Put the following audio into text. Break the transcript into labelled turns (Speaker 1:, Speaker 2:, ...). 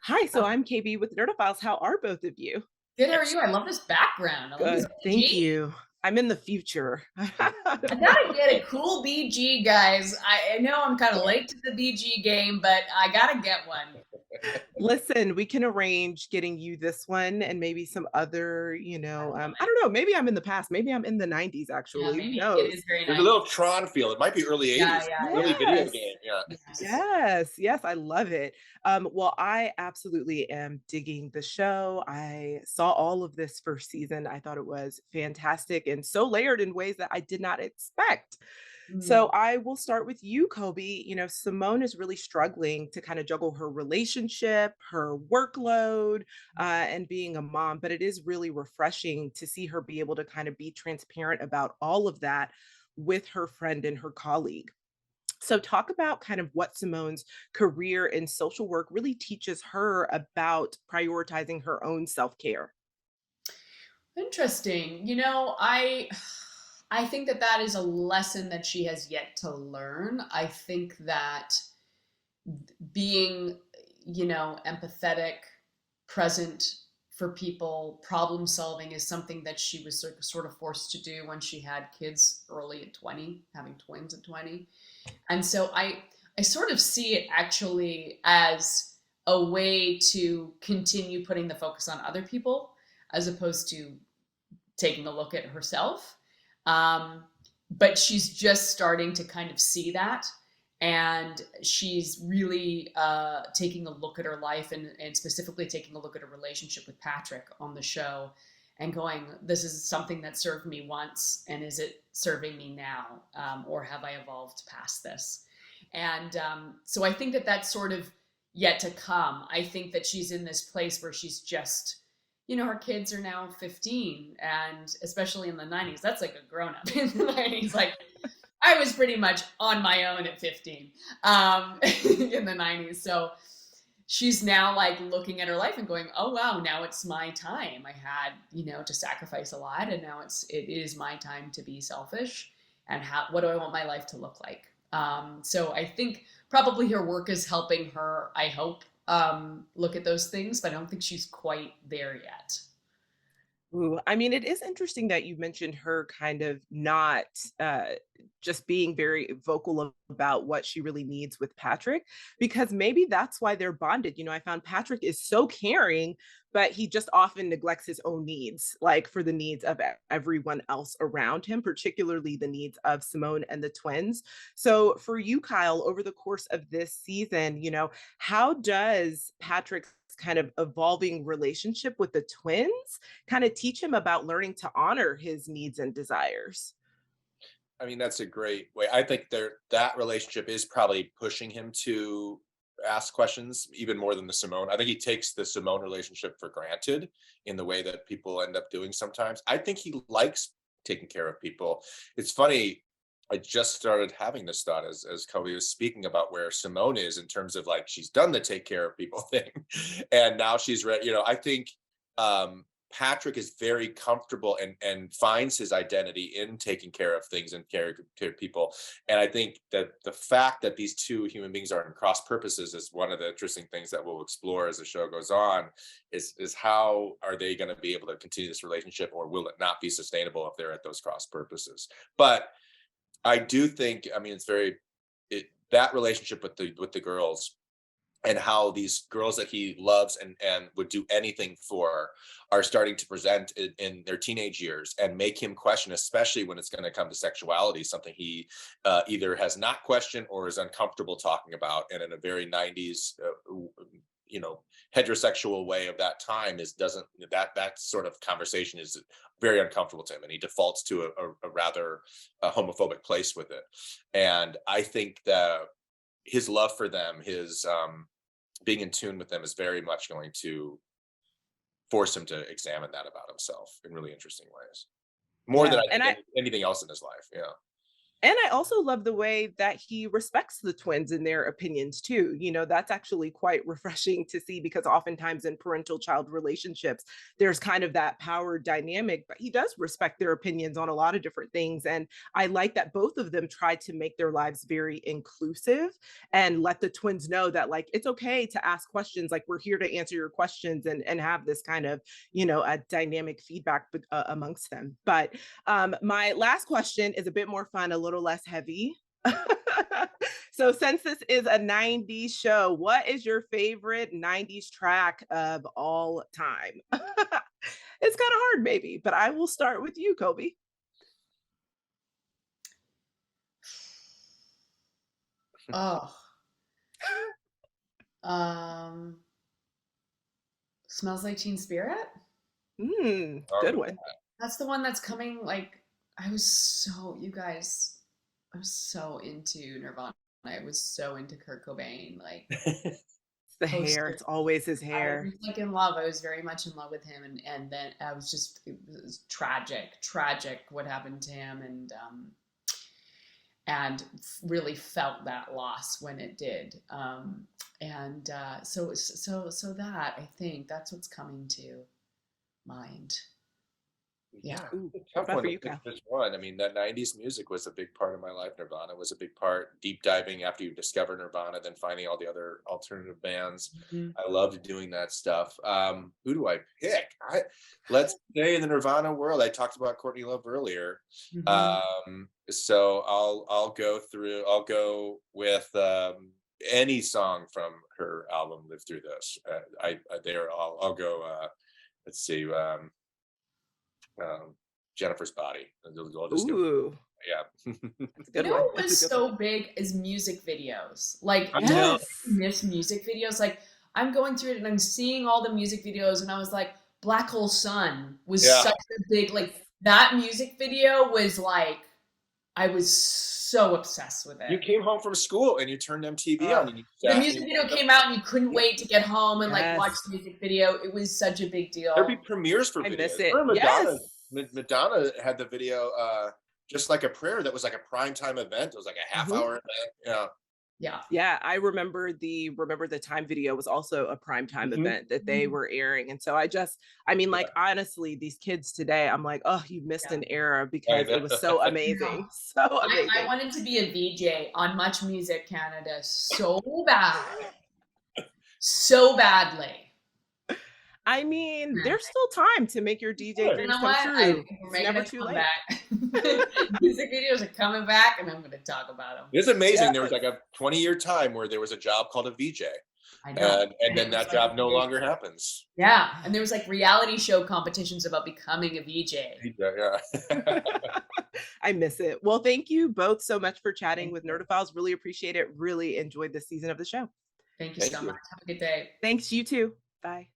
Speaker 1: Hi, so I'm KB with Nerdophiles. How are both of you?
Speaker 2: Good, how are you? I love this background. I love this
Speaker 1: Good. Thank
Speaker 2: BG.
Speaker 1: you. I'm in the future.
Speaker 2: I gotta get a cool BG, guys. I know I'm kind of late to the BG game, but I gotta get one.
Speaker 1: Listen, we can arrange getting you this one and maybe some other,
Speaker 2: I love
Speaker 1: I
Speaker 2: it.
Speaker 1: don't know, maybe I'm in the past. Maybe I'm in the 90s
Speaker 2: Yeah,
Speaker 1: actually. Who
Speaker 2: maybe it
Speaker 1: knows?
Speaker 2: is very
Speaker 3: There's a
Speaker 2: 90s.
Speaker 3: little Tron feel. It might be early
Speaker 2: Yeah,
Speaker 3: 80s,
Speaker 2: yeah,
Speaker 3: early
Speaker 2: yeah.
Speaker 3: video
Speaker 1: Yes.
Speaker 3: game. Yeah.
Speaker 2: Yes.
Speaker 1: Yes, I love it. Well, I absolutely am digging the show. I saw all of this first season. I thought it was fantastic and so layered in ways that I did not expect. So
Speaker 2: Mm.
Speaker 1: I will start with you, Kobe. Simone is really struggling to kind of juggle her relationship, her workload, and being a mom, but it is really refreshing to see her be able to kind of be transparent about all of that with her friend and her colleague. So, talk about kind of what Simone's career in social work really teaches her about prioritizing her own self care.
Speaker 2: Interesting. I think that that is a lesson that she has yet to learn. I think that being, empathetic, present for people, problem solving is something that she was sort of forced to do when she had kids early at 20, having twins at 20. And so I sort of see it actually as a way to continue putting the focus on other people as opposed to taking a look at herself. Um, but she's just starting to kind of see that. And she's really taking a look at her life and specifically taking a look at her relationship with Patrick on the show and going, this is something that served me once. And is it serving me now? Or have I evolved past this? And so I think that that's sort of yet to come. I think that she's in this place where she's just her kids are now 15, and especially in the 90s, that's like a grown up in the 90s. Like, I was pretty much on my own at 15 in the 90s. So she's now like looking at her life and going, oh, wow, now it's my time. I had, to sacrifice a lot, and now it is my time to be selfish. And what do I want my life to look like? So I think probably her work is helping her, I hope, look at those things, but I don't think she's quite there yet.
Speaker 1: Ooh, I mean, it is interesting that you mentioned her kind of not just being very vocal about what she really needs with Patrick, because maybe that's why they're bonded. I found Patrick is so caring, but he just often neglects his own needs, like for the needs of everyone else around him, particularly the needs of Simone and the twins. So, for you, Kyle, over the course of this season, how does Patrick's kind of evolving relationship with the twins kind of teach him about learning to honor his needs and desires?
Speaker 3: I mean, that's a great way. I think that relationship is probably pushing him to ask questions even more than the Simone. I think he takes the Simone relationship for granted in the way that people end up doing sometimes. I think he likes taking care of people. It's funny. I just started having this thought as Cody was speaking about where Simone is in terms of like she's done the take care of people thing, and now she's ready. I think um, Patrick is very comfortable and finds his identity in taking care of things and caring to people. And I think that the fact that these two human beings are in cross purposes is one of the interesting things that we'll explore as the show goes on. Is how are they going to be able to continue this relationship, or will it not be sustainable if they're at those cross purposes? But I do think, I mean, that relationship with the girls and how these girls that he loves and would do anything for are starting to present in their teenage years and make him question, especially when it's going to come to sexuality, something he either has not questioned or is uncomfortable talking about, and in a very 90s you know heterosexual way of that time is doesn't that sort of conversation is very uncomfortable to him, and he defaults to a rather homophobic place with it. And I think that his love for them, his being in tune with them, is very much going to force him to examine that about himself in really interesting ways, more than
Speaker 1: Yeah.
Speaker 3: I
Speaker 1: And
Speaker 3: think
Speaker 1: I
Speaker 3: anything else in his life. Yeah.
Speaker 1: And I also love the way that he respects the twins and their opinions too. That's actually quite refreshing to see because oftentimes in parental child relationships, there's kind of that power dynamic, but he does respect their opinions on a lot of different things. And I like that both of them try to make their lives very inclusive and let the twins know that, like, it's okay to ask questions. Like, we're here to answer your questions and have this kind of, a dynamic feedback amongst them. But my last question is a bit more fun, a little less heavy. So, since this is a 90s show, what is your favorite 90s track of all time? It's kind of hard, maybe, but I will start with you, Cobie.
Speaker 2: Oh, um, Smells Like Teen Spirit.
Speaker 1: Good
Speaker 3: Oh,
Speaker 1: one.
Speaker 2: That's the one that's coming. Like, you guys, I was so into Nirvana. I was so into Kurt Cobain. Like,
Speaker 1: It's the hair.
Speaker 2: poster.
Speaker 1: It's always his
Speaker 2: I
Speaker 1: hair.
Speaker 2: was like in love. I was very much in love with him, and then I was just, it was tragic what happened to him, and really felt that loss when it did. So that, I think that's what's coming to mind. Yeah.
Speaker 3: Yeah,
Speaker 1: Ooh,
Speaker 3: it's a
Speaker 1: what
Speaker 3: tough
Speaker 1: about
Speaker 3: one
Speaker 1: for
Speaker 3: to
Speaker 1: you,
Speaker 3: pick
Speaker 1: Kyle?
Speaker 3: just one. I mean, that 90s music was a big part of my life. Nirvana was a big part. Deep diving after you discover Nirvana, then finding all the other alternative bands.
Speaker 2: Mhm.
Speaker 3: I loved doing that stuff. Who do I pick? Let's say in the Nirvana world, I talked about Courtney Love earlier.
Speaker 2: Mhm.
Speaker 3: So I'll go with any song from her album Live Through This. I'll go let's see. Jennifer's Body. I'll just go.
Speaker 1: Ooh,
Speaker 3: Yeah.
Speaker 1: that's a
Speaker 2: You
Speaker 1: good
Speaker 2: know
Speaker 1: one.
Speaker 2: what
Speaker 1: That's a
Speaker 2: was
Speaker 1: good one.
Speaker 2: so big is music videos. Like,
Speaker 3: I
Speaker 2: do you
Speaker 3: know.
Speaker 1: Yes.
Speaker 2: miss music videos? Like, I'm going through it and I'm seeing all the music videos, and I was like, Black Hole Sun was
Speaker 3: Yeah.
Speaker 2: such a big, like, that music video was like, I was so obsessed with
Speaker 3: You
Speaker 2: it.
Speaker 3: came home from school and you turned MTV on
Speaker 1: Oh,
Speaker 3: and you
Speaker 2: The
Speaker 3: sat and
Speaker 2: music
Speaker 3: you
Speaker 2: video
Speaker 3: watched
Speaker 2: came out and you couldn't
Speaker 3: yeah.
Speaker 2: wait to get home and like watch
Speaker 1: yes.
Speaker 2: the music video. It was such a big
Speaker 3: There'd be
Speaker 2: deal.
Speaker 3: premieres for
Speaker 1: I miss
Speaker 3: videos.
Speaker 1: it.
Speaker 3: Remember
Speaker 1: Yes.
Speaker 3: Madonna had the video just like a prayer that was like a prime time event. It was like a half
Speaker 1: Mhm.
Speaker 3: hour event. Yeah.
Speaker 2: Yeah.
Speaker 1: Yeah, I remember the Time video was also a primetime
Speaker 3: Mhm.
Speaker 1: event that they were airing. And so I mean,
Speaker 3: Yeah.
Speaker 1: like, honestly, these kids today, I'm like, oh, you missed
Speaker 2: Yeah.
Speaker 1: an era
Speaker 3: I
Speaker 1: because it
Speaker 3: know.
Speaker 1: was so
Speaker 2: No.
Speaker 1: amazing. So
Speaker 2: I
Speaker 1: amazing.
Speaker 2: wanted to be a VJ on Much Music Canada so bad, so badly.
Speaker 1: I mean, there's still time to make your DJ
Speaker 2: You
Speaker 1: dreams
Speaker 2: know
Speaker 1: come
Speaker 2: what? I
Speaker 1: true.
Speaker 2: think we're
Speaker 1: It's
Speaker 2: making
Speaker 1: never
Speaker 2: a
Speaker 1: too late.
Speaker 2: comeback. Music videos are coming back, and I'm going to talk about them.
Speaker 3: It's
Speaker 1: Yes.
Speaker 3: amazing. There was like a 20-year time where there was a job called a VJ.
Speaker 2: I know.
Speaker 3: And
Speaker 2: And
Speaker 3: then
Speaker 2: it was
Speaker 3: that
Speaker 2: like,
Speaker 3: job no longer happens.
Speaker 2: yeah. And there was like reality show competitions about becoming a VJ.
Speaker 3: Yeah.
Speaker 1: I miss it. Well, thank you both so much for chatting
Speaker 2: Thank
Speaker 1: with
Speaker 2: you.
Speaker 1: Nerdophiles. Really appreciate it. Really enjoyed this season of the show.
Speaker 2: Thank you
Speaker 3: Thank
Speaker 2: so
Speaker 3: you.
Speaker 2: much. Have a good day.
Speaker 1: Thanks, you too. Bye.